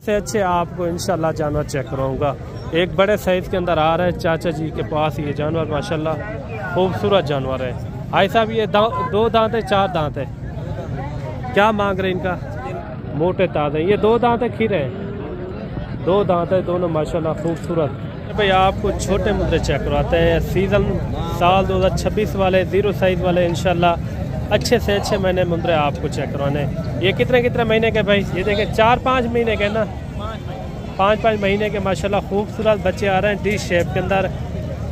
से अच्छे आपको इंशाल्लाह जानवर चेक करवाऊंगा। एक बड़े साइज के अंदर आ रहा है चाचा जी के पास ये जानवर, माशाल्लाह खूबसूरत जानवर है। भाई साहब ये 2 दांत है 4 दांत है, क्या मांग रहे इनका? मोटे ताज़े, ये 2 दांत है, खीरे हैं, 2 दांत है दोनों माशाल्लाह खूबसूरत। भाई आपको छोटे मुद्रे चेक करवाते हैं, सीज़न साल 2026 वाले 0 साइज़ वाले इंशाल्लाह अच्छे से अच्छे मैंने मुद्रे आपको चेक करवाने। ये कितने महीने के भाई? ये देखें 4-5 महीने के ना, 5-5 महीने के माशाल्लाह खूबसूरत बच्चे आ रहे हैं डी शेप के अंदर।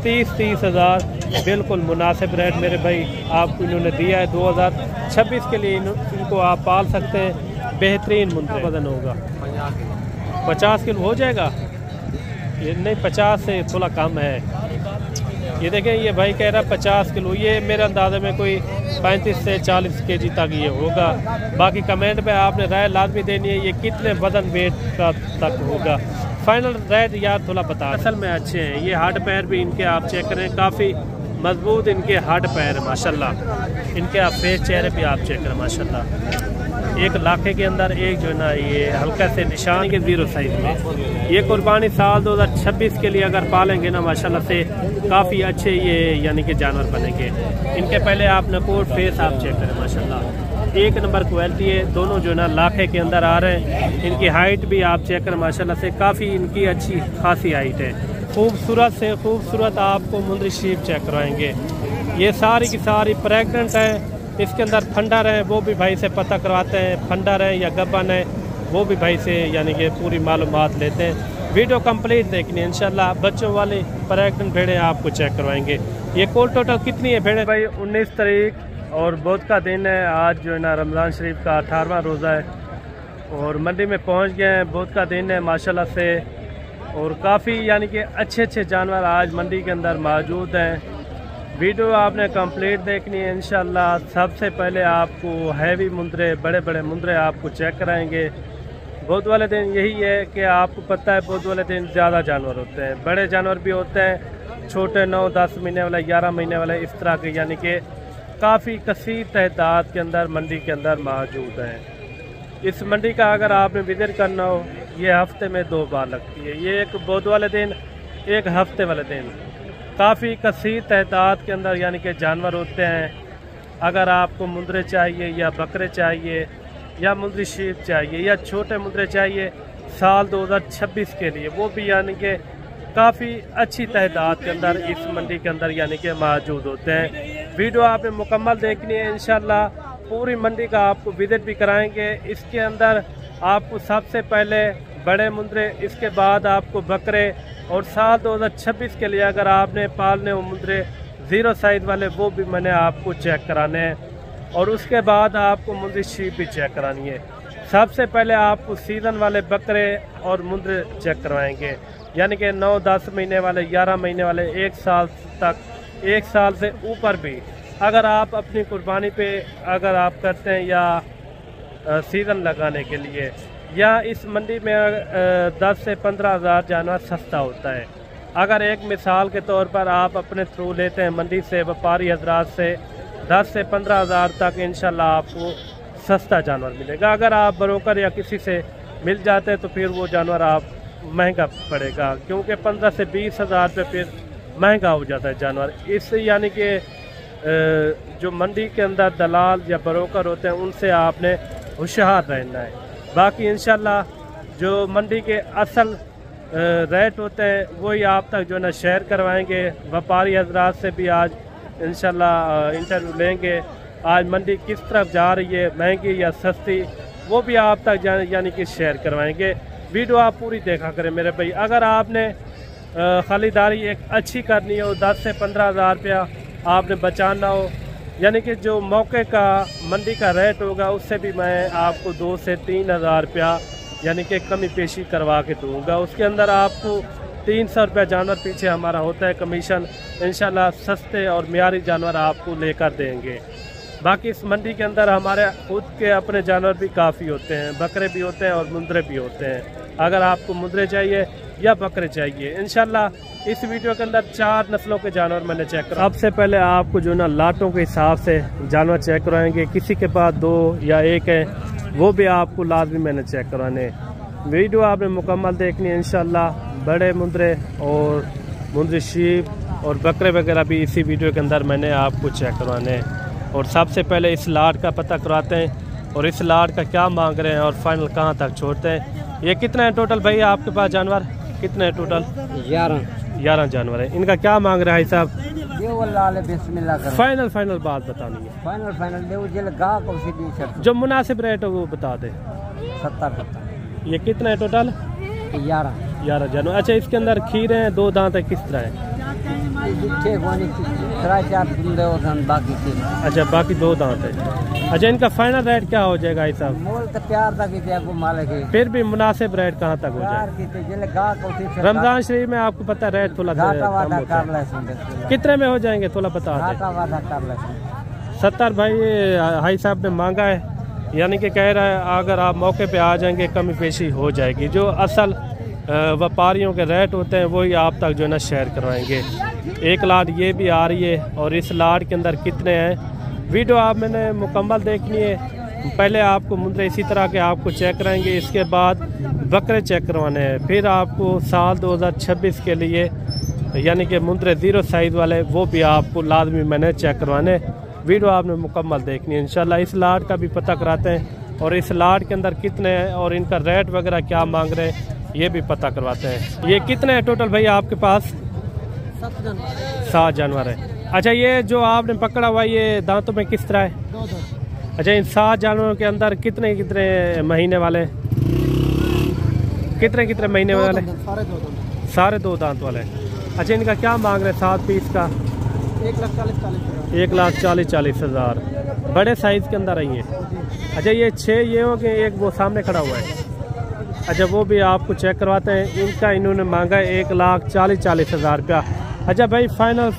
30 हज़ार बिल्कुल मुनासिब रेट मेरे भाई आपको इन्होंने दिया है। 2026 के लिए इनको आप पाल सकते हैं। बेहतरीन मुद्रा वजन होगा 50 किलो हो जाएगा। ये नहीं 50 से थोड़ा कम है। ये देखें ये भाई कह रहा है 50 किलो, ये मेरे अंदाजे में कोई 35 से 40 kg तक ये होगा। बाकी कमेंट में आपने राय लाजमी देनी है ये कितने वजन वेट का तक होगा। फाइनल रेट यार थोड़ा बता। असल में अच्छे हैं, ये हाथ पैर भी इनके आप चेक करें, काफ़ी मजबूत इनके हाथ पैर है माशाल्लाह। इनके आप फेस चेहरे भी आप चेक करें माशाल्लाह। एक लाखे के अंदर एक जो है ना ये हल्का से निशान के 0 साइज में। ये कुर्बानी साल 2026 के लिए अगर पालेंगे ना माशाल्लाह से काफ़ी अच्छे ये यानी कि जानवर बनेंगे। इनके पहले आप नकोट फेस आप चेक करें माशाल्लाह, 1 नंबर क्वालिटी है। दोनों जो है ना लाखे के अंदर आ रहे हैं। इनकी हाइट भी आप चेक करें माशाल्लाह से काफ़ी इनकी अच्छी खासी हाइट है। खूबसूरत से खूबसूरत आपको मुंदरी शीप चेक करवाएंगे। ये सारी की सारी प्रेगनेंट है। इसके अंदर फंडर है वो भी भाई से पता करवाते हैं, फंडर है या गब्बन है वो भी भाई से यानी कि पूरी मालूमात लेते हैं। वीडियो कंप्लीट देखनी है इंशाल्लाह। बच्चों वाली प्रेगनेंट भेड़ें आपको चेक करवाएंगे। ये कुल टोटल कितनी है भेड़ें भाई? 19 तारीख और बुध का दिन है। आज जो है ना रमज़ान शरीफ का 18वां रोज़ा है और मंडी में पहुंच गए हैं। बुध का दिन है माशाल्लाह से और काफ़ी यानी कि अच्छे जानवर आज मंडी के अंदर मौजूद हैं। वीडियो आपने कंप्लीट देखनी है इंशाल्लाह। सबसे पहले आपको हैवी मुंदरे, बड़े मुंदरे आपको चेक कराएंगे। बुध वाले दिन यही है कि आपको पता है बुध वाले दिन ज़्यादा जानवर होते हैं, बड़े जानवर भी होते हैं, छोटे 9-10 महीने वाले, 11 महीने वाले, इस तरह के यानी कि काफ़ी कसीर तादाद के अंदर मंडी के अंदर मौजूद हैं। इस मंडी का अगर आपने विजिट करना हो, ये हफ्ते में 2 बार लगती है। ये एक बुध वाले दिन, एक हफ्ते वाले दिन। काफ़ी कसीर तादाद के अंदर यानी कि जानवर होते हैं। अगर आपको मुंदरे चाहिए या बकरे चाहिए या मुंदरी शीप चाहिए या छोटे मुंदरे चाहिए साल 2026 के लिए, वो भी यानी कि काफ़ी अच्छी तादाद के अंदर इस मंडी के अंदर यानी कि मौजूद होते हैं। वीडियो आपने मुकम्मल देखनी है इंशाल्लाह। पूरी मंडी का आपको विजिट भी कराएंगे। इसके अंदर आपको सबसे पहले बड़े मुंदरे, इसके बाद आपको बकरे और साल 2026 के लिए अगर आपने पालने हो मुंदरे 0 साइज वाले वो भी मैंने आपको चेक कराने हैं और उसके बाद आपको मुंदरी शीप भी चेक करानी है। सबसे पहले आपको सीज़न वाले बकरे और मुंदरे चेक करवाएंगे यानी कि 9-10 महीने वाले, 11 महीने वाले, 1 साल तक, 1 साल से ऊपर भी अगर आप अपनी कुर्बानी पे अगर आप करते हैं या सीज़न लगाने के लिए या इस मंडी में 10 से 15 हज़ार जानवर सस्ता होता है। अगर एक मिसाल के तौर पर आप अपने थ्रू लेते हैं मंडी से, व्यापारी हजरात से 10 से 15 हज़ार तक इंशाल्लाह आपको सस्ता जानवर मिलेगा। अगर आप ब्रोकर या किसी से मिल जाते हैं तो फिर वो जानवर आप महंगा पड़ेगा, क्योंकि 15 से 20 हज़ार रुपये फिर महंगा हो जाता है जानवर। इससे यानी कि जो मंडी के अंदर दलाल या ब्रोकर होते हैं उनसे आपने होशियार रहना है। बाकी इंशाल्लाह जो मंडी के असल रेट होते हैं वही आप तक जो है ना शेयर करवाएंगे। व्यापारी हजरात से भी आज इंशाल्लाह इंटरव्यू लेंगे। आज मंडी किस तरफ जा रही है, महंगी या सस्ती, वो भी आप तक यानी कि शेयर करवाएंगे। वीडियो आप पूरी देखा करें मेरे भाई। अगर आपने खरीदारी एक अच्छी करनी हो, 10 से 15 हज़ार रुपया आपने बचाना हो, यानी कि जो मौके का मंडी का रेट होगा उससे भी मैं आपको 2 से 3 हज़ार रुपया यानी कि कमी पेशी करवा के दूँगा। उसके अंदर आपको 300 रुपया जानवर पीछे हमारा होता है कमीशन। इंशाल्लाह सस्ते और मियारी जानवर आपको लेकर देंगे। बाकी इस मंडी के अंदर हमारे खुद के अपने जानवर भी काफ़ी होते हैं, बकरे भी होते हैं और मुंदरे भी होते हैं। अगर आपको मुंदरे चाहिए या बकरे चाहिए, इंशाल्लाह इस वीडियो के अंदर 4 नस्लों के जानवर मैंने चेक करा। सबसे पहले आपको जो ना लाटों के हिसाब से जानवर चेक करवाएंगे। किसी के पास 2 या 1 है वो भी आपको लाजमी मैंने चेक करवाने। वीडियो आपने मुकम्मल देखनी है इंशाल्लाह। बड़े मुंदरे और मुंदरी शीप और बकरे वगैरह भी इसी वीडियो के अंदर मैंने आपको चेक करवाने हैं। और सबसे पहले इस लाट का पता करवाते हैं और इस लाट का क्या मांग रहे हैं और फाइनल कहाँ तक छोड़ते हैं। ये कितने हैं टोटल भाई आपके पास जानवर? कितने हैं टोटल? 11 जानवर है। इनका क्या मांग रहे हैं साहब? फाइनल बात बतानी है। जो मुनासिब रेट है वो बता दे। 70। ये कितने है टोटल? 11 जानवर। अच्छा, इसके अंदर खीरे हैं, 2 दांत है, किस तरह है? अच्छा, बाकी 2 दांत है। अच्छा, इनका फाइनल रेट क्या हो जाएगा साहब? फिर भी मुनासिब रेट कहाँ तक हो जाएगा? रमजान शरीफ में आपको पता है रेट थोड़ा कितने में हो जाएंगे थोड़ा बता दें। 70 भाई हाई साहब ने मांगा है, यानी कि कह रहा है अगर आप मौके पे आ जाएंगे कमी पेशी हो जाएगी। जो असल व्यापारियों के रेट होते हैं वही आप तक जो है ना शेयर करवाएंगे। एक लाट ये भी आ रही है और इस लाट के अंदर कितने हैं वीडियो आप मैंने मुकम्मल देखनी है। पहले आपको मुंदरे इसी तरह के आपको चेक कराएंगे, इसके बाद बकरे चेक करवाने हैं। फिर आपको साल 2026 के लिए यानी कि मुंदरे 0 साइज़ वाले वो भी आपको लाजमी मैंने चेक करवाने। वीडियो आपने मुकम्मल देखनी है इंशाल्लाह। इस लाट का भी पता कराते हैं और इस लाट के अंदर कितने हैं और इनका रेट वगैरह क्या मांग रहे हैं ये भी पता करवाते हैं। ये कितने हैं टोटल भाई आपके पास? 7 जानवर है। अच्छा, ये जो आपने पकड़ा हुआ ये दांतों में किस तरह है? 2। अच्छा, इन 7 जानवरों के अंदर कितने महीने वाले? कितने महीने वाले? सारे 2 दांत वाले। अच्छा, इनका क्या मांग रहे हैं 7 पीस का? 1,40,000। बड़े साइज के अंदर आई है। अच्छा, ये 6 ये हो गए, एक वो सामने खड़ा हुआ है। अच्छा, वो भी आपको चेक करवाते हैं। इनका इन्होंने मांगा है 1,40,000 रुपया। अच्छा भाई, फाइनल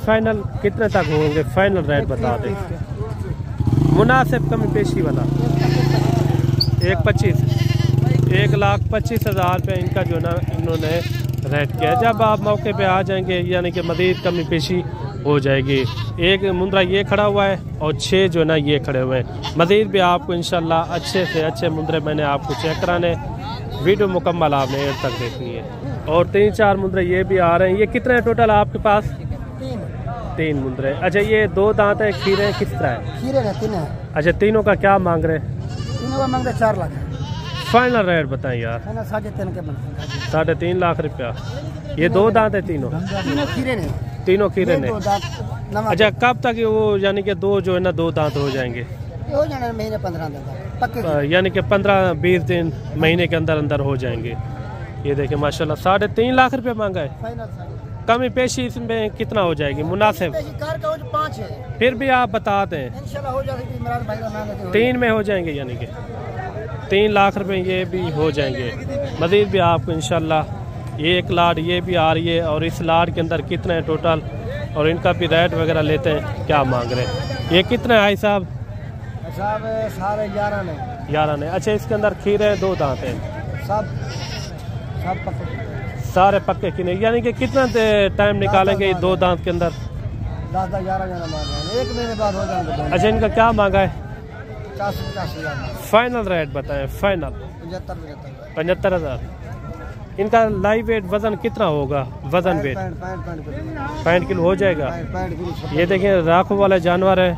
कितने तक होंगे? फाइनल रेट बता दें, मुनासिब कमी पेशी वाला। 1,25,000 रुपये इनका जो ना इन्होंने रेट किया। जब आप मौके पे आ जाएंगे यानी कि मज़ीद कमी पेशी हो जाएगी। एक मुंदरा ये खड़ा हुआ है और 6 जो ना ये खड़े हुए हैं। मज़ीद भी आपको इंशाल्लाह अच्छे से अच्छे मुंदरे मैंने आपको चेक कराने। वीडियो मुकम्मल आपने एंड तक देखनी है। और 3-4 मुंदरे ये भी आ रहे हैं। ये कितने टोटल आपके पास? 3 मुंदरे। अच्छा, ये 2 दांत है, खीरे किस तरह है? खीरे है 3 है। अच्छा, तीनों का क्या मांग रहे हैं? तीनों का मांग रहे 4 लाख। फाइनल रेट बताएं यार। 3.5 लाख रुपया। ये 2 दांत है तीनों? तीनों खीरे ने। अच्छा, कब तक वो यानी कि 2 जो है ना 2 दांत हो जाएंगे? हो जाने महीने 15 दिन यानी कि 15-20 दिन महीने के अंदर अंदर हो जाएंगे। ये देखिए माशाल्लाह 3.5 लाख रुपए मांगा है। कमी पेशी इसमें कितना हो जाएगी मुनासिब? 5 है। फिर भी आप बताते हैं 3 में हो जाएंगे, यानी कि 3 लाख रुपए ये भी हो जाएंगे। मज़ीद भी आपको इंशाल्लाह ये 1 लाट ये भी आ रही है और इस लाट के अंदर कितने हैं टोटल और इनका भी रेट वगैरह लेते हैं क्या मांग रहे हैं। ये कितने है भाई साहब? सारे 11 ने। अच्छा, इसके अंदर खीरे 2 दांत हैं, सब पक्के, सारे पक्के खीरे। यानी कि कितना टाइम निकालेंगे 2 दांत के अंदर? 10-11 जना मांग रहे हैं, 1 महीने बाद हो जाएंगे। अच्छा, इनका क्या मांगा है? 50,000। फाइनल रेट बताएं। फाइनल 75,000। इनका लाइव वेट वजन कितना होगा? वजन वेट 65 किलो हो जाएगा। ये देखिए राखों वाला जानवर है,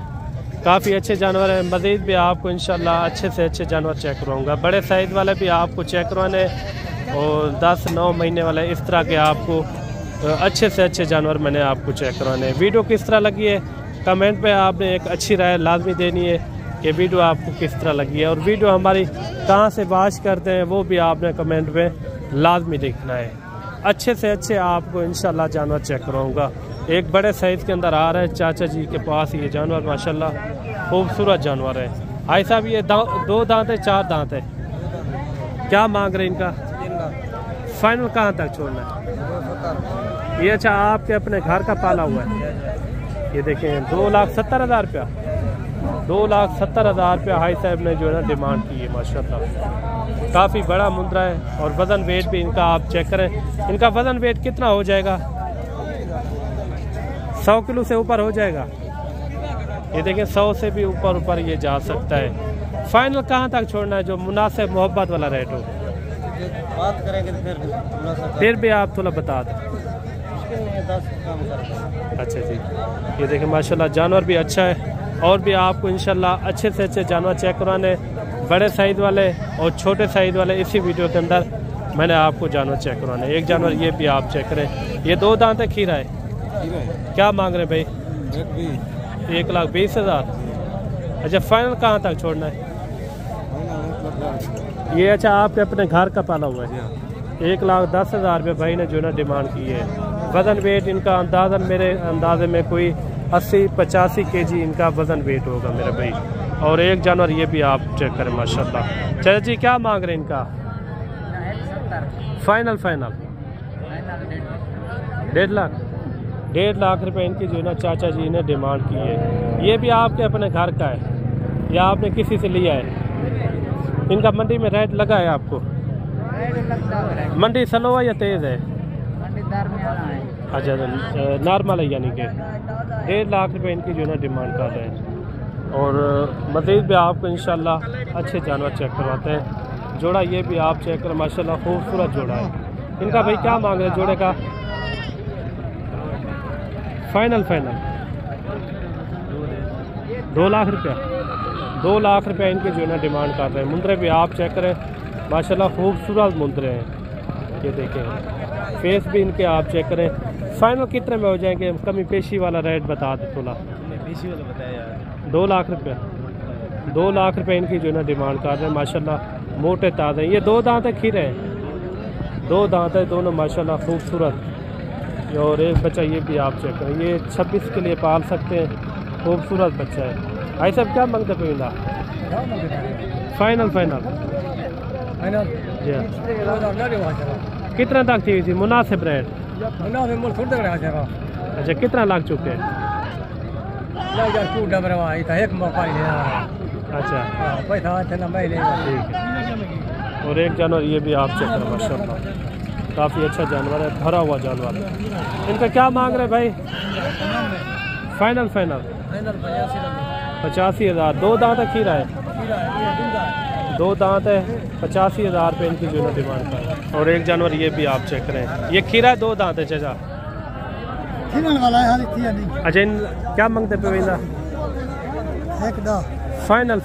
काफ़ी अच्छे जानवर हैं। मज़ीद भी आपको इंशाल्लाह अच्छे से अच्छे जानवर चेक करवाऊँगा। बड़े साइज़ वाले भी आपको चेक करवाने और 10-9 महीने वाले इस तरह के आपको अच्छे से अच्छे जानवर मैंने आपको चेक करवाने। वीडियो किस तरह लगी है कमेंट पे आपने एक अच्छी राय लाजमी देनी है कि वीडियो आपको किस तरह लगी है। और वीडियो हमारी कहाँ से वॉच करते हैं वो भी आपने कमेंट पे लाजमी लिखना है। अच्छे से अच्छे आपको इंशाल्लाह जानवर चेक करवाऊँगा। एक बड़े साइज़ के अंदर आ रहा है चाचा जी के पास ये जानवर, माशाल्लाह खूबसूरत जानवर है। भाई साहब, ये 2 दांत है 4 दांत है, क्या मांग रहे हैं इनका? फाइनल कहाँ तक छोड़ना है ये? अच्छा, आपके अपने घर का पाला हुआ है। ये देखें 2,70,000 रुपया। 2,70,000 रुपया हाई साहब ने जो है ना डिमांड की है। माशाल्लाह काफ़ी बड़ा मुंदरा है और वज़न वेट भी इनका आप चेक करें। इनका वज़न वेट कितना हो जाएगा? 100 किलो से ऊपर हो जाएगा। ये देखें 100 से भी ऊपर ये जा सकता है। फाइनल कहाँ तक छोड़ना है जो मुनासिब मोहब्बत वाला रेट हो? बात करेंगे तो फिर भी आप थोड़ा बता दें। 10 कम कर। अच्छा जी, ये देखें माशाल्लाह जानवर भी अच्छा है। और भी आपको इंशाल्लाह अच्छे से अच्छे जानवर चेक करवाने, बड़े साइज़ वाले और छोटे साइज़ वाले, इसी वीडियो के अंदर मैंने आपको जानवर चेक करवाने। एक जानवर ये भी आप चेक करें, ये 2 दांत है, खीरा है। क्या मांग रहे हैं भाई? 1,20,000। अच्छा, फाइनल कहाँ तक छोड़ना है ये? अच्छा, आपके अपने घर का पाला हुआ है। 1,10,000 रुपये भाई ने जो ना डिमांड की है। वज़न वेट इनका अंदाज़न मेरे अंदाजे में कोई 80-85 kg इनका वज़न वेट होगा मेरे भाई। और एक जानवर ये भी आप चेक करें माशाल्लाह। चाचा जी क्या मांग रहे हैं इनका? फाइनल 1.5 लाख। 1.5 लाख रुपए इनकी जो है ना चाचा जी ने डिमांड की है। ये भी आपके अपने घर का है या आपने किसी से लिया है? इनका मंडी में रेट लगा है आपको? मंडी स्लो है या तेज़ है? अच्छा, नॉर्मल है, यानी कि 1.5 लाख रुपए इनकी जो है ना डिमांड कर रहे हैं। और मज़ीद भी आपको इंशाल्लाह अच्छे जानवर चेक करवाते हैं। जोड़ा ये भी आप चेक करें माशाल्लाह, खूबसूरत जोड़ा है इनका। भाई क्या मांग रहे हैं जोड़े का? फाइनल 2 लाख रुपया। 2 लाख रुपया इनकी जो है ना डिमांड कर रहे हैं। मुंदरे भी आप चेक करें माशाल्लाह, खूबसूरत मुंदरे हैं। ये देखें, फेस भी इनके आप चेक करें। फाइनल कितने में हो जाएंगे? कमी पेशी वाला रेट बता दो थोड़ा। पेशी वाला बताया यार। 2 लाख रुपया। 2 लाख रुपये इनकी जो है ना डिमांड कर रहे हैं माशाल्लाह। मोटे ताज़े, ये 2 दांत है, खीरे हैं। 2 दांत है दोनों माशाल्लाह, खूबसूरत। और एक बच्चा ये भी आप चेक करें, ये 26 के लिए पाल सकते हैं। खूबसूरत बच्चा है। भाई साहब क्या मांगते पैदा? फाइनल जी हाँ। कितना तक चाहिए थी? मुनासिब रेट? अच्छा, कितना लाख चुके हैं? अच्छा, ठीक है। और एक जानवर ये भी आप चेक करें माशाल्लाह, काफ़ी अच्छा जानवर है, भरा हुआ जानवर है। इनका क्या मांग रहे भाई? फाइनल 85,000। 2 दांत है, खीरा है। 2 दांत है, 85,000 रुपये इनकी जो है डिमांड का है। और एक जानवर ये भी आप चेक करें, ये खीरा है, 2 दांत है चाचा। अच्छा, इन क्या मांगते पे भाई? फाइनल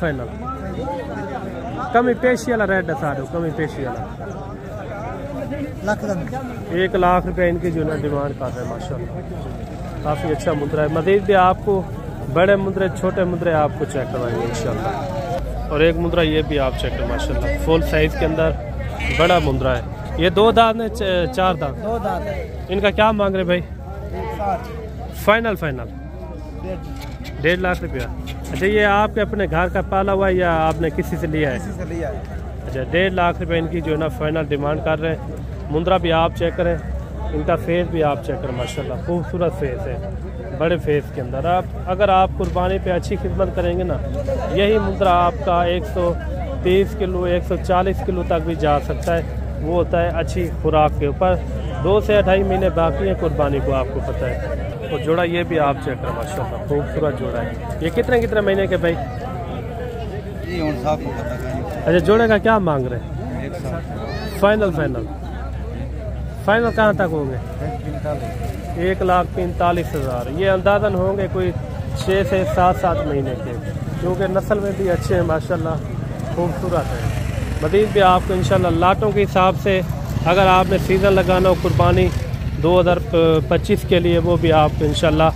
कमी पेशी वाला रेट है सारे, कमी पेशी वाला 1 लाख रुपये इनकी जो है डिमांड कर रहे हैं माशाल्लाह। काफ़ी अच्छा मुद्रा है। मज़ीद भी आपको बड़े मुद्रे, छोटे मुद्रे आपको चेक करवाएंगे इंशाल्लाह। और एक मुद्रा ये भी आप चेक करें माशाल्लाह, फुल साइज़ के अंदर बड़ा मुद्रा है। ये 2 दांत है, 4 दांत? 2 दांत है। इनका क्या मांग रहे भाई? फाइनल 1.5 लाख रुपया। अच्छा, ये आपके अपने घर का पाला हुआ है या आपने किसी से लिया है? किसी से लिया है। अच्छा, 1.5 लाख रुपये इनकी जो है ना फाइनल डिमांड कर रहे हैं। मुंद्रा भी आप चेक करें, इनका फेस भी आप चेक करें माशाल्लाह, खूबसूरत फेस है, बड़े फेस के अंदर। अगर आप कुर्बानी पे अच्छी खिदमत करेंगे ना, यही मुंद्रा आपका 130 किलो 140 किलो तक भी जा सकता है। वो होता है अच्छी खुराक के ऊपर। 2 से 2.5 महीने बाकी हैं कुर्बानी को, आपको पता है। और जोड़ा ये भी आप चेक करें माशाल्लाह, खूबसूरत जोड़ा है। ये कितने महीने के भाई? अच्छा, जोड़े का क्या मांग रहे हैं? फाइनल कहाँ तक होंगे? 1,45,000। ये अंदाज़न होंगे कोई 6 से 7 महीने के, क्योंकि नस्ल में भी अच्छे हैं माशाल्लाह, खूबसूरत है। मज़ीद भी आपको इंशाल्लाह लाटों के हिसाब से, अगर आपने सीज़न लगाना हो कुर्बानी 2025 के लिए, वो भी आपको इंशाल्लाह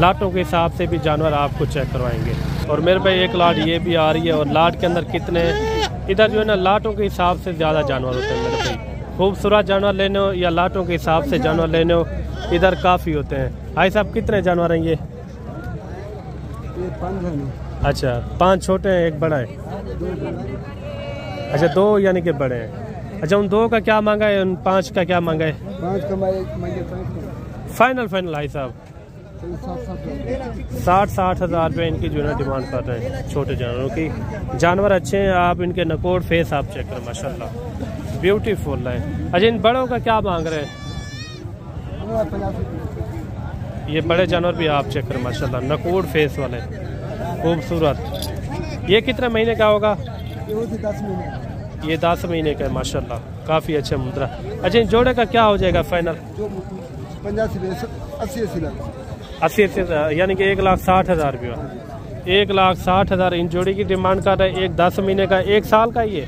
लाटों के हिसाब से भी जानवर आपको चेक करवाएंगे। और मेरे भाई एक लाट ये भी आ रही है, और लाट के अंदर कितने, इधर जो है ना लाटों के हिसाब से ज़्यादा जानवर होते हैं मेरे भाई। खूबसूरत जानवर लेने हो या लाटों के हिसाब से जानवर लेने हो, इधर काफ़ी होते हैं। भाई साहब कितने जानवर हैं ये? 5 अच्छा, 5 छोटे हैं, 1 बड़ा है। अच्छा, 2 यानी कि बड़े हैं। अच्छा, उन 2 का क्या मांगा है, उन 5 का क्या मांगा है? 5 का फाइनल भाई साहब 60 हज़ार रुपये इनकी जो है डिमांड कर रहे हैं छोटे जानवरों की। जानवर अच्छे हैं, आप इनके नकोड़ फेस आप चेक करें माशाल्लाह, ब्यूटीफुल है। अच्छा, इन बड़ों का क्या मांग रहे हैं? ये बड़े जानवर भी आप चेक करें माशाल्लाह, नकोड़ फेस वाले, खूबसूरत। ये कितने महीने का होगा? ये 10 महीने ये 10 महीने का है माशाल्लाह, काफ़ी अच्छा मुंद्रा। अच्छा इन जोड़े का क्या हो जाएगा फाइनल? 85-80 लाख 80 यानी कि 1,60,000 रुपया। 1,60,000 इन जोड़ी की डिमांड कर रहे हैं। एक 10 महीने का, 1 साल का, ये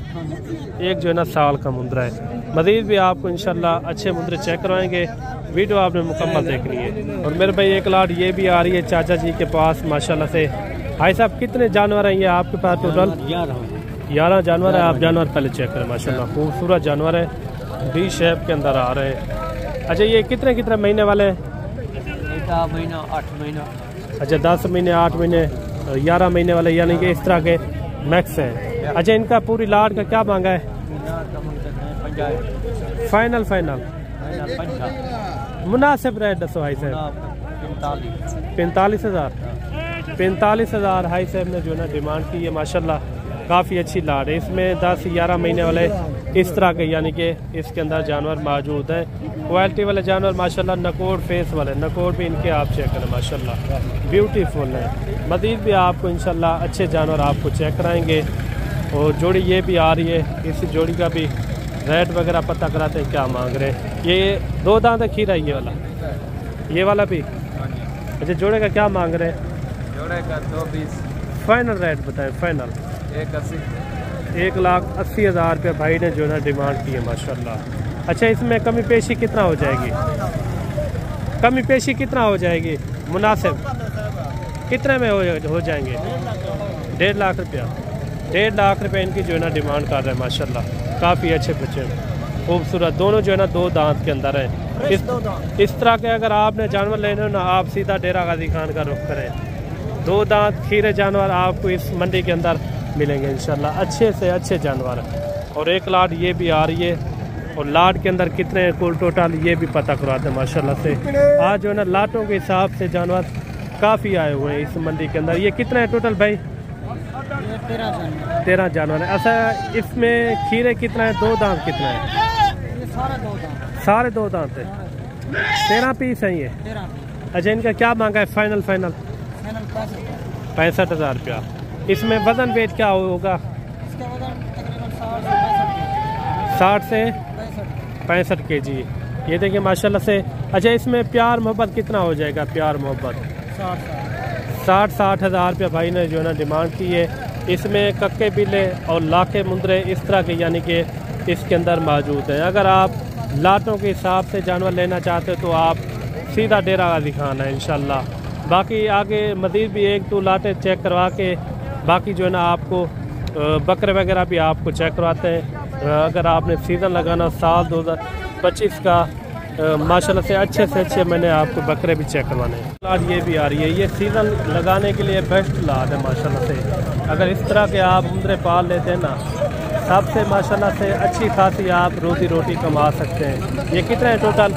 एक जो है ना साल का मुंद्रा है। मज़ीद भी आपको इंशाल्लाह अच्छे मुंद्रे चेक करवाएंगे। वीडियो आपने मुकम्मल देखनी है। और मेरे भाई एक लाट ये भी आ रही है चाचा जी के पास माशाल्लाह से। भाई साहब कितने जानवर हैं ये आपके पास टोटल? 11 जानवर है। आप जानवर पहले चेक करें माशाल्लाह, खूबसूरत जानवर है, डी शेप के अंदर आ रहे हैं। अच्छा ये कितने कितने महीने वाले हैं? 10 महीना 8 महीना। अच्छा 10 महीने 8 महीने 11 महीने वाले यानी कि इस तरह के मैक्स हैं। अच्छा इनका पूरी लाट का क्या मांगा है? फाइनल मुनासिब रेट दसो भाई साहब। 45,000 45,000 हाई साहब ने जो है ना डिमांड की है। माशाल्लाह काफ़ी अच्छी लाट है। इसमें 10-11 महीने वाले इस तरह के यानी कि इसके अंदर जानवर मौजूद हैं। क्वालिटी वाले जानवर माशाल्लाह, नकोड़ फेस वाले, नकोड़ भी इनके आप चेक करें माशाल्लाह ब्यूटीफुल है। मज़ीद भी आपको इंशाल्लाह अच्छे जानवर आपको चेक कराएंगे। और जोड़ी ये भी आ रही है, इस जोड़ी का भी रेट वगैरह पता कराते हैं क्या मांग रहे हैं। ये 2 दांत खीरा है ये वाला भी। अच्छा जोड़े का क्या मांग रहे हैं? जोड़े का 220। फाइनल रेट बताएं। फाइनल 1,80,000 रुपये भाई ने जो है डिमांड की है माशाल्लाह। अच्छा इसमें कमी पेशी कितना हो जाएगी? कमी पेशी कितना हो जाएगी मुनासिब? कितने में हो जाएंगे? 1.5 लाख रुपया। 1.5 लाख रुपये इनकी जो है ना डिमांड कर रहे हैं माशाल्लाह। काफ़ी अच्छे बच्चे खूबसूरत, दोनों जो है ना 2 दांत के अंदर है। इस तरह के अगर आपने जानवर लेने हो ना, आप सीधा डेरा गाजी खान का रुख करें। 2 दांत खीरे जानवर आपको इस मंडी के अंदर मिलेंगे इंशाल्लाह, अच्छे से अच्छे जानवर। और एक लाट ये भी आ रही है। और लाट के अंदर कितने कुल टोटल ये भी पता करवाते हैं माशाल्लाह से। आज जो है ना लाटों के हिसाब से जानवर काफ़ी आए हुए हैं इस मंडी के अंदर। ये कितने हैं टोटल भाई? 13 जानवर है। अच्छा इसमें खीरे कितना है? 2 दांत कितना है? सारे 2 दांत है। 13 पीस है ये। अच्छा इनका क्या मांगा है? फाइनल 65,000 रुपया। इसमें वजन वेट क्या होगा? 60 से 65 kg। ये देखिए माशाल्लाह से। अच्छा इसमें प्यार मोहब्बत कितना हो जाएगा? प्यार मोहब्बत 60,000 रुपया भाई ने जो है ना डिमांड की है। इसमें कक्के बिल्ले और लाखे मुंदरे इस तरह के यानी कि इसके अंदर मौजूद हैं। अगर आप लाटों के हिसाब से जानवर लेना चाहते हो तो आप सीधा डेरा गाजी खान है इंशाल्लाह। बाकी आगे मज़ीद भी 1-2 लाटें चेक करवा के बाकी जो है ना आपको बकरे वगैरह भी आपको चेक करवाते हैं। अगर आपने सीज़न लगाना साल 2025 का माशाल्लाह से अच्छे मैंने आपको बकरे भी चेक करवाने हैं। लाट ये भी आ रही है। ये सीज़न लगाने के लिए बेस्ट लाट है माशाल्लाह से। अगर इस तरह के आप मुंदरे पाल लेते हैं ना, सबसे माशाल्लाह से अच्छी खासी आप रोजी रोटी कमा सकते हैं। ये कितने हैं टोटल?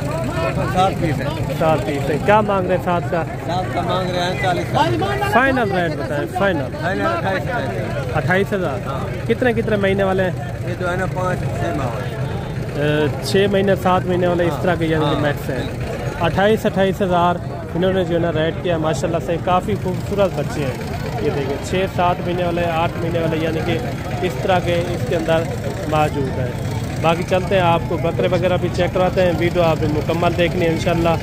7 पीस है। 7 पीस है। क्या मांग रहे हैं 7 का? 7 का मांग रहे हैं 40,000। फाइनल रेट बताएं। फाइनल 28,000। कितने महीने वाले हैं? ये तो है ना 5-6 माह 6 महीने 7 महीने वाले इस तरह के यानी कि मैक्स हैं। 28,000 इन्होंने जो है ना रेट किया माशाल्लाह से। काफ़ी खूबसूरत बच्चे हैं। ये देखिए 6-7 महीने वाले, 8 महीने वाले यानी कि इस तरह के इसके अंदर मौजूद है। बाकी चलते हैं आपको बकरे वगैरह भी चेक कराते हैं। वीडियो आपने मुकम्मल देखनी है इंशाल्लाह।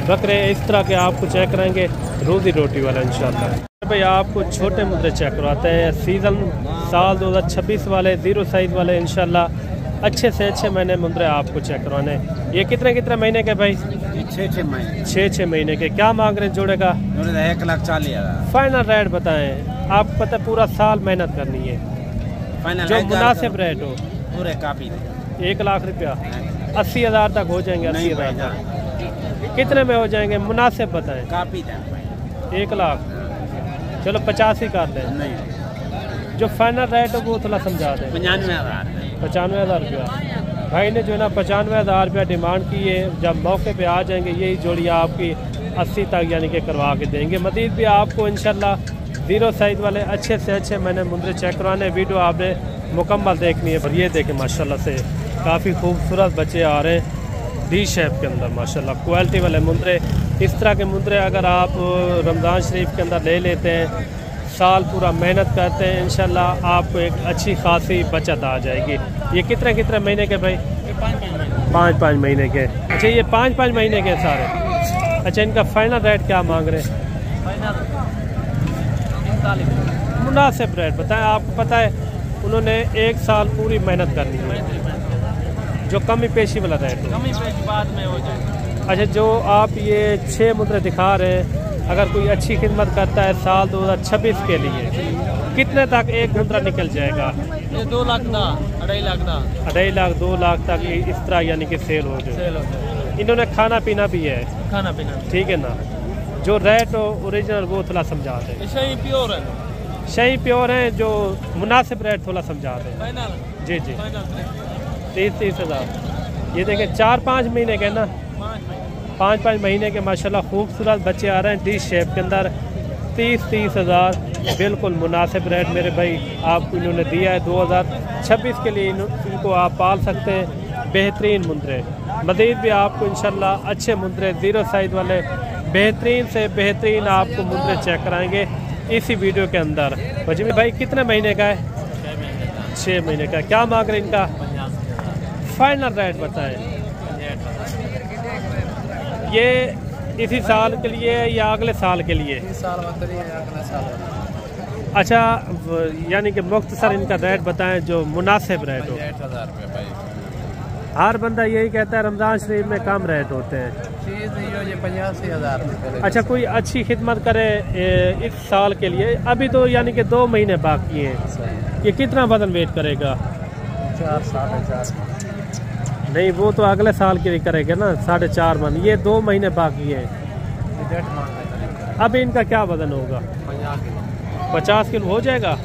बकरे इस तरह के आपको चेक कराएंगे रोजी रोटी वाला इंशाल्लाह। भाई आपको छोटे मुद्रे चेक करवाते हैं। सीज़न साल 2026 वाले 0 साइज़ वाले इंशाल्लाह अच्छे से अच्छे मैंने मुंदरे आपको चेक करवाने। ये कितने महीने के भाई? 6 महीने। 6 महीने के। क्या मांग रहे हैं जोड़े का? 1,40,000। फाइनल रेट बताएं। आपको पता पूरा साल मेहनत करनी है, फाइनल जो मुनासिब रेट हो। पूरे काफी 1 लाख रुपया 80,000 तक हो जाएंगे। 80,000 तक कितने में हो जाएंगे? मुनासिब बताएं। काफी 1 लाख चलो 85 कर दें। जो फाइनल रेट हो वो थोड़ा समझा दें। 95,000 रुपया भाई ने जो है ना 95,000 रुपया डिमांड की है। जब मौके पे आ जाएंगे यही जोड़ी आपकी 80 तक यानी कि करवा के देंगे। मज़ीद भी आपको इंशाल्लाह 0 साइज़ वाले अच्छे से अच्छे मैंने मुंदरे चेक करवाने। वीडियो आपने मुकम्मल देखनी है। पर ये देखें माशाल्लाह से काफ़ी खूबसूरत बच्चे आ रहे हैं डी शेप के अंदर माशाल्लाह। क्वालिटी वाले मुंदरे, इस तरह के मुंदरे अगर आप रमज़ान शरीफ के अंदर ले लेते हैं साल पूरा मेहनत करते हैं, इंशाल्लाह आपको एक अच्छी खासी बचत आ जाएगी। ये कितने कितने महीने के भाई? 5-5 महीने के। अच्छा ये 5-5 महीने के सारे। अच्छा इनका फाइनल रेट क्या मांग रहे हैं? मुनासिब रेट बताएं। आपको पता है उन्होंने 1 साल पूरी मेहनत करनी है, जो कमी पेशी वाला रेट है। कमी पेशी बाद में हो जाए। अच्छा जो आप ये 6 मुद्रे दिखा रहे हैं, अगर कोई अच्छी खिदमत करता है साल 2026 के लिए, कितने तक एक मुद्रा निकल जाएगा? ये 2 लाख का, 2.5 लाख का, 2.5 लाख 2 लाख तक इस तरह यानी कि सेल हो जाए। इन्होंने खाना पीना भी है, खाना पीना ठीक है ना? जो रेट हो ओरिजिनल वो थोड़ा समझा दें। सही प्योर है, सही प्योर है, जो मुनासिब रेट थोड़ा समझा दें। जी जी 30-30 हज़ार। ये देखें 4-5 महीने के ना, 5-5 महीने के माशाल्लाह खूबसूरत बच्चे आ रहे हैं डी शेप के अंदर। 30-30 हज़ार बिल्कुल मुनासिब रेट मेरे भाई आपको इन्होंने दिया है। 2026 के लिए इनको आप पाल सकते हैं। बेहतरीन मुंदरे, मज़ीद भी आपको इंशाल्लाह अच्छे मुंदरे 0 साइज़ वाले बेहतरीन से बेहतरीन आपको मुंदरे चेक कराएंगे इसी वीडियो के अंदर। वजीम भाई कितने महीने का है? 6 महीने का। क्या मांग रहे इनका? फाइनल रेट बताएं। ये इसी साल के लिए या अगले साल के लिए? अच्छा यानी कि मुख्तसर इनका रेट बताएं जो मुनासिब रेट हो। हर बंदा यही कहता है रमज़ान शरीफ में कम रेट होते हैं। 85,000। अच्छा कोई अच्छी खिदमत करे इस साल के लिए, अभी तो यानी कि 2 महीने बाकी हैं, ये कितना वजन वेट करेगा? 4-4.5। नहीं वो तो अगले साल के लिए करेगा ना, 4.5 मन। ये 2 महीने बाकी है। अभी इनका क्या वजन होगा? 50 किलो हो जाएगा?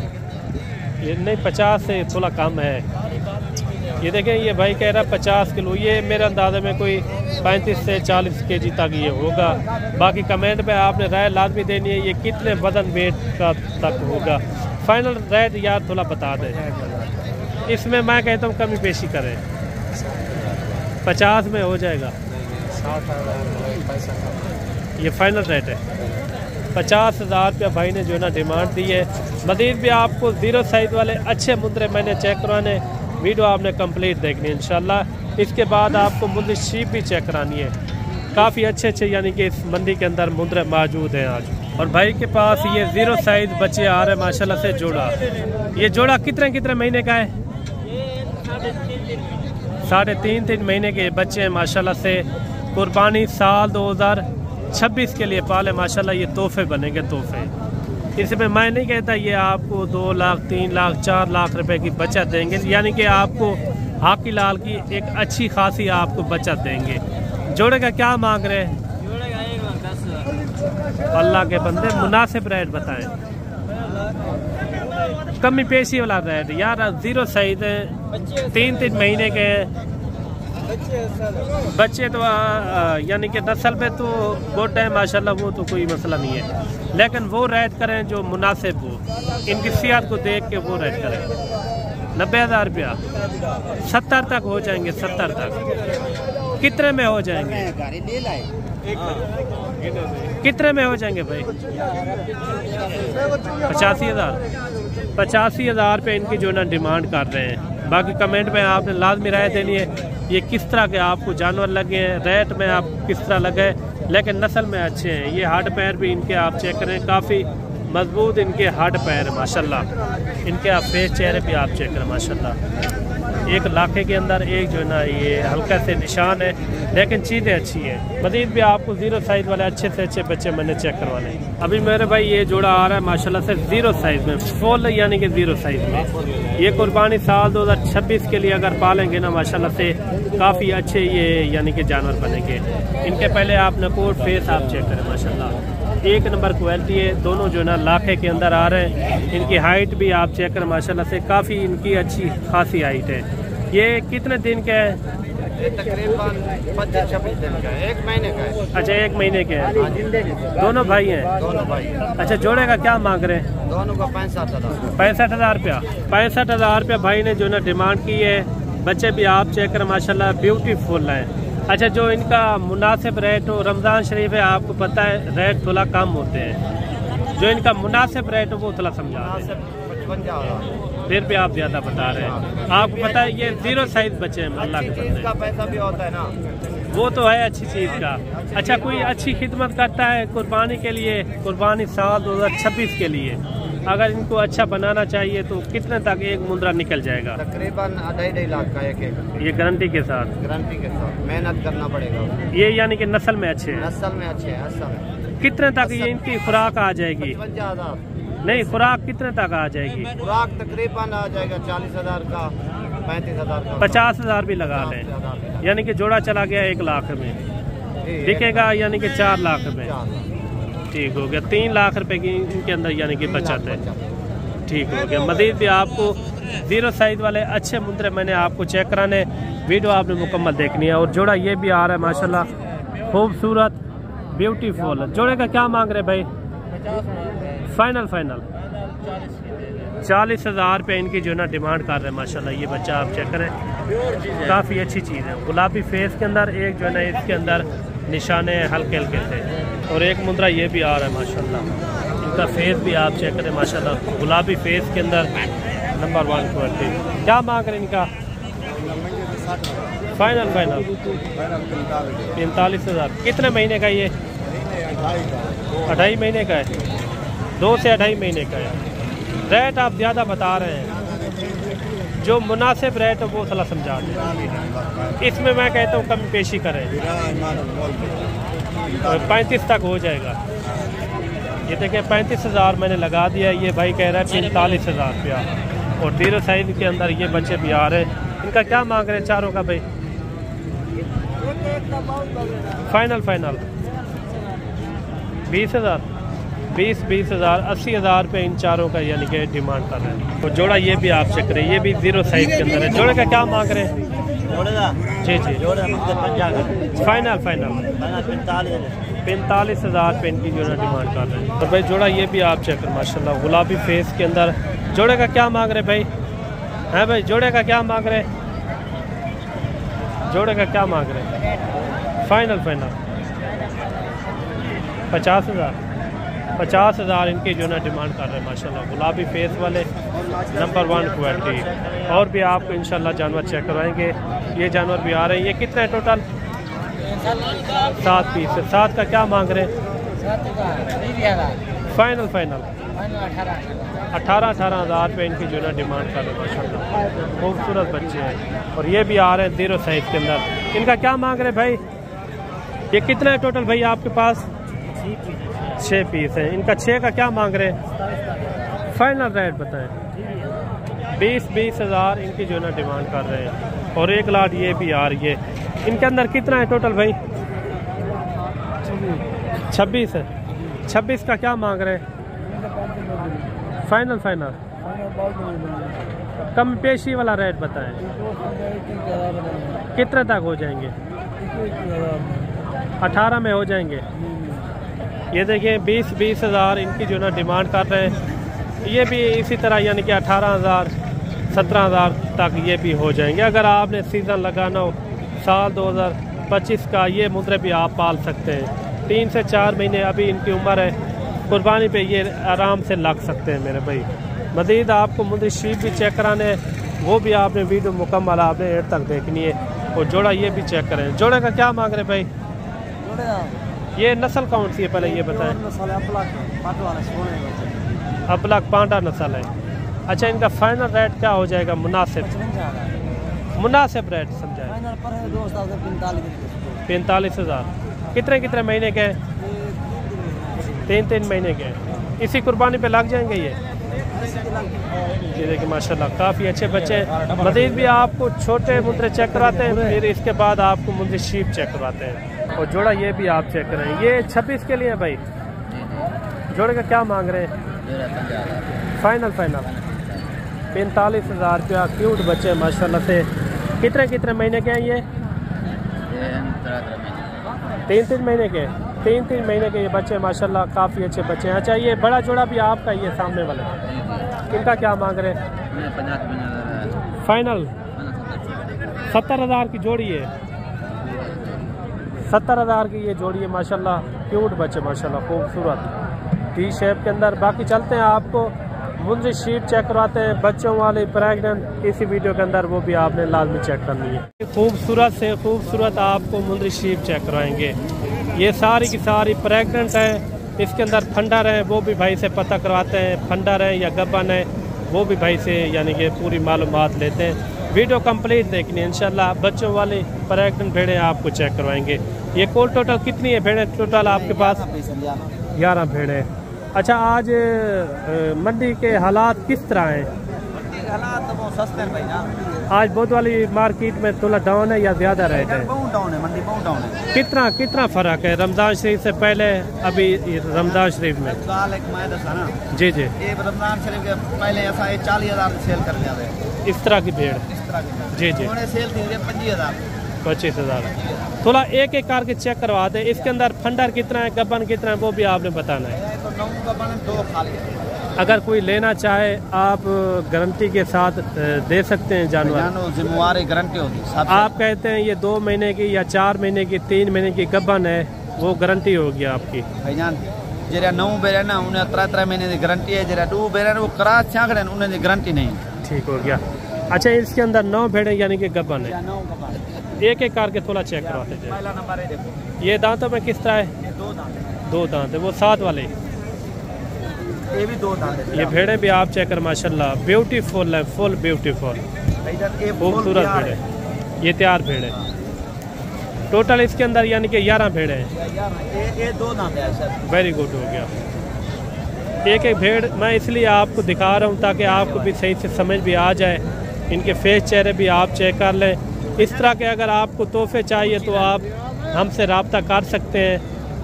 ये नहीं 50 से थोड़ा कम है। ये देखें ये भाई कह रहा 50 किलो, ये मेरे अंदाजे में कोई 35 से 40 kg तक ये होगा। बाकी कमेंट पे आपने राय लाजमी देनी है ये कितने वजन वेट का तक होगा। फाइनल रेट यार थोड़ा बता दें। इसमें मैं कहता हूँ कमी पेशी करें। 50 में हो जाएगा? ये फाइनल रेट है। 50,000 रुपया भाई ने जो है ना डिमांड दी है। मज़ीद भी आपको 0 साइज़ वाले अच्छे मुंदरे मैंने चेक करवाने, वीडियो आपने कंप्लीट देखनी है इंशाल्लाह। इसके बाद आपको मुंदरी शीप भी चेक करानी है। काफ़ी अच्छे यानी कि इस मंडी के अंदर मुंदरे मौजूद हैं आज। और भाई के पास ये 0 साइज़ बच्चे आ रहे हैं माशाल्लाह से जोड़ा। ये जोड़ा कितने महीने का है? 3.5 महीने के बच्चे हैं माशाल्लाह से। कुर्बानी साल 2026 के लिए पाले माशाल्लाह। ये तोहफे बनेंगे, तोहफे। इसमें मैं नहीं कहता ये आपको 2 लाख 3 लाख 4 लाख रुपए की बचत देंगे, यानी कि आपको हाकी लाल की एक अच्छी खासी आपको बचत देंगे। जोड़े का क्या मांग रहे हैं? अल्लाह के बंदे मुनासिब रेट बताएं, कमी पेशी वाला रेट यार। 0 साइज है, 3 महीने के बच्चे तो यानी कि नस्ल पे तो गुड है माशाल्लाह, वो तो कोई मसला नहीं है। लेकिन वो रेट करें जो मुनासिब हो, इनकी सेहत को देख के वो रेट करें। 90,000 रुपया 70 तक हो जाएंगे, 70 तक। कितने में हो जाएंगे? कितने में हो जाएंगे भाई? 85,000। 85,000 पे इनकी जो ना डिमांड कर रहे हैं। बाकी कमेंट में आपने लाजमी राय देनी है ये किस तरह के आपको जानवर लगे हैं, रेट में आप किस तरह लगे, लेकिन नस्ल में अच्छे हैं। ये हार्ड पैर भी इनके आप चेक करें, काफ़ी मजबूत इनके हार्ड पैर है माशाल्लाह। इनके आप फेस चेहरे भी आप चेक करें माशाल्लाह। एक लाखे के अंदर एक जो है ना ये हल्का से निशान है, लेकिन चीज़ें अच्छी है। मज़ीद भी आपको 0 साइज़ वाले अच्छे से अच्छे बच्चे मैंने चेक करवाने। अभी मेरे भाई ये जोड़ा आ रहा है माशाल्लाह से 0 साइज़ में, फुल यानी कि 0 साइज़ में। ये कुर्बानी साल 2026 के लिए अगर पालेंगे ना माशाल्लाह से काफ़ी अच्छे ये यानी कि जानवर बनेंगे। इनके पहले आप नकोट फेस आप चेक करें माशाल्लाह, 1 नंबर क्वालिटी है। दोनों जो है ना लाखे के अंदर आ रहे हैं। इनकी हाइट भी आप चेक करें माशाल्लाह से, काफ़ी इनकी अच्छी खासी हाइट है। ये कितने दिन के है? तकरीबन 25-26 दिन का है, 1 महीने का है। अच्छा 1 महीने के हैं। दोनों भाई हैं? दोनों भाई। अच्छा जोड़े का क्या मांग रहे हैं? दोनों का 65,000। 65,000 रुपया। 65,000 रुपया भाई ने जो ना डिमांड की है। बच्चे भी आप चेक करें माशाल्लाह ब्यूटीफुल हैं। अच्छा जो इनका मुनासिब रेट हो, रमज़ान शरीफ है आपको पता है रेट थोड़ा कम होते हैं। जो इनका मुनासिब रेट हो वो थोड़ा समझा दें। 55,000। फिर भी आप ज्यादा बता रहे हैं। आपको पता है ये 0 साइज बच्चे हैं, अल्लाह के बंदे। का पैसा भी होता है ना, वो तो है अच्छी चीज का। अच्छा, कोई अच्छी खिदमत करता है कुर्बानी के लिए, कुर्बानी साल 2026 के लिए, अगर इनको अच्छा बनाना चाहिए तो कितने तक एक मुंद्रा निकल जाएगा? तकरीबन 2.5 लाख का एक। ये गारंटी के साथ? गारंटी के साथ, मेहनत करना पड़ेगा। ये यानी कि नस्ल में अच्छे हैं? नस्ल में अच्छे हैं। असल कितने तक ये इनकी खुराक आ जाएगी? 55,000। नहीं, खुराक कितने तक आ जाएगी? खुराक तकरीबन आ जाएगा 40,000 का, 35,000 का, 50,000 भी लगा लें, यानी कि जोड़ा चला गया 1 लाख में, बिकेगा यानी कि 4 लाख में। ठीक हो गया, 3 लाख रुपए की इनके अंदर यानी कि बचत है। ठीक हो गया। मजीद भी आपको 0 साइज वाले अच्छे मुंद्रे मैंने आपको चेक कराने, वीडियो आपने मुकम्मल देखनी है। और जोड़ा ये भी आ रहा है माशाल्लाह, खूबसूरत, ब्यूटीफुल। जोड़े का क्या मांग रहे भाई? फाइनल 40,000 रुपये इनकी जो है ना डिमांड कर रहे हैं माशाल्लाह। ये बच्चा आप चेक करें, काफ़ी अच्छी चीज़ है। गुलाबी फेस के अंदर एक जो है ना इसके अंदर निशाने हल्के हल्के से, और एक मुंद्रा ये भी आ रहा है माशाल्लाह। इनका फेस भी आप चेक करें माशाल्लाह, गुलाबी फेस के अंदर नंबर 1 क्वालिटी। क्या मांग रहे हैं इनका? फाइनल 45,000। कितने महीने का ये? 2.5 महीने का है, 2 से 2.5 महीने का है। रेट आप ज़्यादा बता रहे हैं, जो मुनासिब रेट है वो थोड़ा समझा दें। इसमें मैं कहता हूँ कमी पेशी करें, 35 तक हो जाएगा। ये देखिए 35,000 मैंने लगा दिया। ये भाई कह रहा है 45,000 रुपया, और 0 साइज के अंदर ये बच्चे भी आ रहे हैं। इनका क्या मांग रहे हैं चारों का भाई? फाइनल 20,000, 20,000, 80,000 रुपये इन चारों का यानी कि डिमांड कर रहे हैं। और जोड़ा ये भी आप चेक करें, ये भी 0 साइज के अंदर है। जोड़े का क्या मांग रहे हैं? जी फाइनल 45,000 रुपये इनकी जो है डिमांड कर रहे हैं। और भाई जोड़ा ये भी आप चेक करें माशाल्लाह, गुलाबी फेस के अंदर। जोड़े का क्या मांग रहे भाई? हैं भाई, जोड़े का क्या मांग रहे? जोड़े का क्या मांग रहे? फाइनल 50,000 इनकी जो है डिमांड कर रहे हैं माशाल्लाह। गुलाबी फेस वाले, नंबर 1 क्वालिटी। और भी आपको इंशाल्लाह जानवर चेक करवाएंगे। ये जानवर भी आ रहे हैं। ये कितने टोटल? 7 पीस है। 7 का क्या मांग रहे हैं? फाइनल 18,000 रुपये इनकी जो है डिमांड कर रहे हैं माशाल्लाह। खूबसूरत बच्चे हैं। और ये भी आ रहे हैं 0 साइज के अंदर। इनका क्या मांग रहे हैं भाई? ये कितना है टोटल भाई आपके पास? 6 पीस हैं। इनका 6 का क्या मांग रहे हैं? फाइनल रेट बताएं। 20,000 इनकी जो है ना डिमांड कर रहे हैं। और 1 लाख ये भी आ रही है। इनके अंदर कितना है टोटल भाई? 26 है। 26 का क्या मांग रहे हैं? फाइनल कम पेशी वाला रेट बताएं। कितने तक हो जाएंगे? 18 में हो जाएंगे। ये देखिए 20,000 इनकी जो ना डिमांड कर रहे हैं। ये भी इसी तरह यानी कि 18,000 17,000 तक ये भी हो जाएंगे। अगर आपने सीज़न लगाना हो साल 2025 का, ये मुद्रे भी आप पाल सकते हैं। 3 से 4 महीने अभी इनकी उम्र है। कुर्बानी पे ये आराम से लग सकते हैं मेरे भाई। मज़ीद आपको मुद्री शीप भी चेक कराने हैं, वो भी आपने वीडियो मुकम्मल आपने एंड तक देखनी है। और जोड़ा ये भी चेक करें। जोड़े का क्या मांग रहे भाई? ये नस्ल कौन सी है पहले ये बताएं? अबलक पांडा नस्ल है। अच्छा, इनका फाइनल रेट क्या हो जाएगा? मुनासिब रेट समझाए। 45,000। कितने महीने के? 3 महीने के। इसी कुर्बानी पे लग जाएंगे ये देखिए माशाल्लाह काफ़ी अच्छे बच्चे। मज़ीद भी आपको छोटे मुद्रे चेक कराते हैं, फिर इसके बाद आपको मुद्रे शीप चेक करवाते हैं। और जोड़ा ये भी आप चेक करें। ये 26 के लिए भाई। जोड़े का क्या मांग रहे हैं? फाइनल 45,000 रुपया। क्यूट बच्चे माशाल्लाह से। कितने महीने के हैं ये? 3 महीने के। 3 महीने के ये बच्चे माशाल्लाह काफ़ी अच्छे बच्चे हैं। अच्छा, ये बड़ा जोड़ा भी आपका ये सामने वाला, इनका क्या मांग रहे हैं? फाइनल 70,000 की जोड़ी है। 70,000 की ये जोड़ी है माशाल्लाह। क्यूट बच्चे माशाल्लाह, खूबसूरत। टी शेप के अंदर। बाकी चलते हैं आपको मुंदरी शीप चेक करवाते हैं, बच्चों वाली प्रेगनेंट इसी वीडियो के अंदर, वो भी आपने लाजमी चेक करनी है। खूबसूरत से खूबसूरत आपको मुंदरी शीप चेक करवाएंगे। ये सारी की सारी प्रेगनेंट है, इसके अंदर फंडर है, वो भी भाई से पता करवाते हैं, फंडर है या गब्बन है वो भी भाई से यानी कि पूरी मालूमात लेते हैं। वीडियो कंप्लीट देखनी है इंशाल्लाह। बच्चों वाली प्रेगनेंट भेड़ें आपको चेक करवाएंगे। ये कुल टोटल कितनी है भेड़ें टोटल आपके पास? 11 भेड़ें। अच्छा, आज मंडी के हालात किस तरह हैं? हालात तो बहुत सस्ते हैं भाई ना। आज बहुत वाली मार्केट में थोड़ा डाउन है या ज्यादा रेट है? बहुत डाउन है, मंडी बहुत डाउन है। कितना फर्क है रमजान शरीफ से पहले अभी रमजान शरीफ में? ना जी जी, ये रमजान शरीफ के पहले ऐसा 40,000 सेल कर लिया है इस तरह की भेड़। इस तरह की जी जी, उन्होंने सेल थी 25,000। थोड़ा एक एक करके चेक करवा दे। इसके अंदर फंडर कितना है, गब्बन कितना है, वो भी आपने बताना है। तो 9 गब्बन 2 खाली है। अगर कोई लेना चाहे आप गारंटी के साथ दे सकते हैं जानवर? जिम्मेवारी गारंटी होगी। आप कहते हैं ये 2 महीने की या 4 महीने की 3 महीने की गब्बन है, वो गारंटी होगी आपकी? भाईजान जरा 9 बेरे ना उन्हें 3 महीने की गारंटी है, जरा 2 बेरे वो क्रास छांकड़े उन्हें गारंटी नहीं। ठीक हो गया। अच्छा, इसके अंदर 9 भेड़ें यानी कि गब्बन है। एक एक करके थोड़ा चेक करवाते हैं। पहला नंबर है, देखो ये दांतों में किस तरह है? ये 2 दांत है। 2 दांत है। वो 7 वाले ये भी 2 दांत है। ये भेड़ें भी आप चेक कर, माशाल्लाह ब्यूटीफुल है, फुल ब्यूटीफुल खूबसूरत भेड़े। ये तैयार भेड़े टोटल इसके अंदर यानी कि 11 भेड़े हैं। ये 2 दांत है सर। वेरी गुड हो गया। एक एक भेड़ मैं इसलिए आपको दिखा रहा हूँ ताकि आपको भी सही से समझ भी आ जाए, इनके फेस चेहरे भी आप चेक कर लें। इस तरह के अगर आपको तोहफे चाहिए तो आप हमसे रब्ता कर सकते हैं।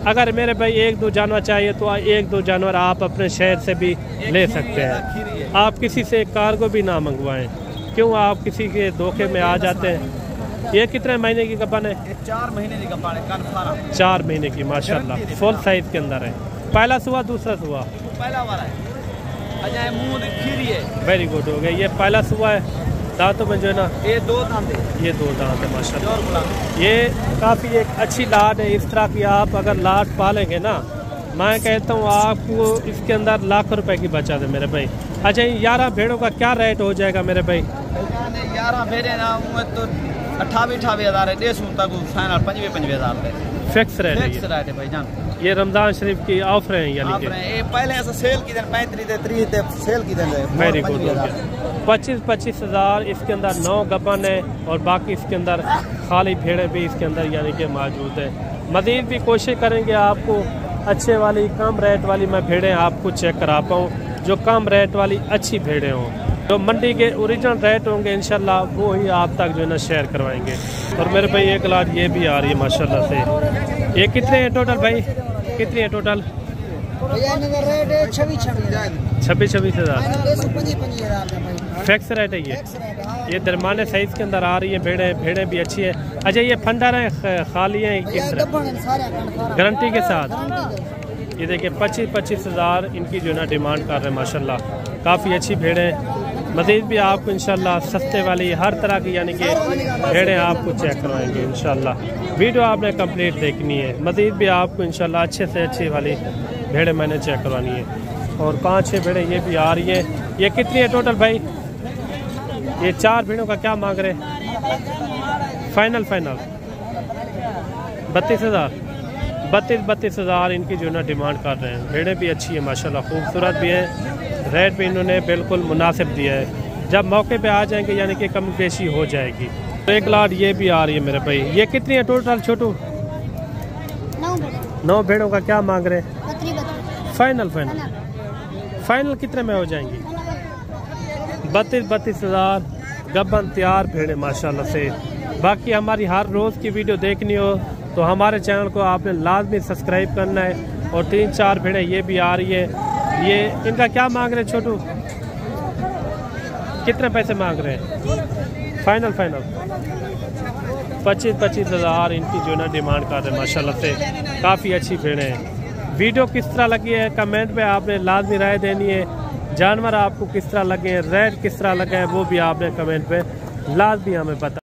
अगर मेरे भाई 1-2 जानवर चाहिए तो 1-2 जानवर आप अपने शहर से भी ले सकते हैं। आप किसी से कार्गो भी ना मंगवाएं, क्यों आप किसी के धोखे में आ जाते हैं। ये कितने महीने की गब्बन है? 4 महीने की गब्बन है, कन्फर्म 4 महीने की माशाल्लाह, फुल साइज के अंदर है। पहला सुआ दूसरा सुआ? पहला वाला है। अच्छा, मुंह खीरी है। वेरी गुड हो गया। ये पहला सुआ है। दांतों में जो है ना ये 2 दांत है। ये 2 दांत है माशाल्लाह। ये काफ़ी एक अच्छी लाट है। इस तरह की आप अगर लाट पालेंगे ना, मैं कहता हूँ आपको इसके अंदर लाख रुपए की बचत है मेरे भाई। अच्छा, ये 11 भेड़ों का क्या रेट हो जाएगा मेरे भाई? 11 भेड़े ना तो 28,000 है, 150 तक फाइनल 25,000 फिक्स रेट है भाईजान। ये रमजान शरीफ की ऑफर है यानी कि ये पहले ऐसा सेल की 35 सेल की वेरी गुड हो गया। 25,000 इसके अंदर 9 गब्बन है और बाकी इसके अंदर खाली भेड़ें भी इसके अंदर यानी कि मौजूद है। मज़ीद भी कोशिश करेंगे आपको अच्छे वाली कम रेट वाली मैं भेड़ें आपको चेक करा पाऊँ, जो कम रेट वाली अच्छी भेड़ें हों, जो मंडी के ओरिजिनल रेट होंगे इंशाल्लाह वो ही आप तक जो है ना शेयर करवाएंगे। और मेरे भाई एक लाट ये भी आ रही है माशाल्लाह से। ये कितने हैं टोटल भाई, कितनी है टोटल? 26,000 फिक्स रेट है ये दरमाने साइज के अंदर आ रही है भेड़ें भी अच्छी है। अच्छा, ये फंडर है खाली है किस तरह गारंटी के साथ? ये देखिए 25,000 इनकी जो है ना डिमांड कर रहे हैं माशाल्लाह, काफ़ी अच्छी भेड़ें। मज़ीद भी आपको इंशाल्लाह सस्ते वाली हर तरह की यानी कि भेड़ें आपको चेक करवाएंगे इंशाल्लाह। वीडियो आपने कंप्लीट देखनी है। मज़ीद भी आपको इंशाल्लाह अच्छे से अच्छी वाली भेड़ें मैंने चेक करवानी है। और 5-6 भेड़ें ये भी आ रही हैं। ये कितनी है टोटल भाई? ये 4 भेड़ों का क्या मांग रहे हैं? फाइनल 32,000 इनकी जो है ना डिमांड कर रहे हैं। भेड़ें भी अच्छी है माशाल्लाह, खूबसूरत भी है। रेट भी इन्होंने बिल्कुल मुनासिब दिया है। जब मौके पे आ जाएंगे यानी कि कम पेशी हो जाएगी। तो एक लाट ये भी आ रही है मेरे भाई। ये कितनी है टोटल छोटू? 9 भेड़ों का क्या मांग रहे हैं? फाइनल कितने में हो जाएंगी? 32,000 गब्बन तैयार भेड़े माशाल्लाह से। बाकी हमारी हर रोज़ की वीडियो देखनी हो तो हमारे चैनल को आपने लाजमी सब्सक्राइब करना है। और 3-4 भेड़े ये भी आ रही है। ये इनका क्या मांग रहे हैं छोटू? कितने पैसे मांग रहे हैं? फाइनल 25,000 इनकी जो है ना डिमांड कर रहे हैं माशाल्लाह से। काफ़ी अच्छी भेड़ें हैं। वीडियो किस तरह लगी है कमेंट में आपने लाजमी राय देनी है। जानवर आपको किस तरह लगे हैं, रेट किस तरह लगे हैं, वो भी आपने कमेंट पे लाजमी हमें बता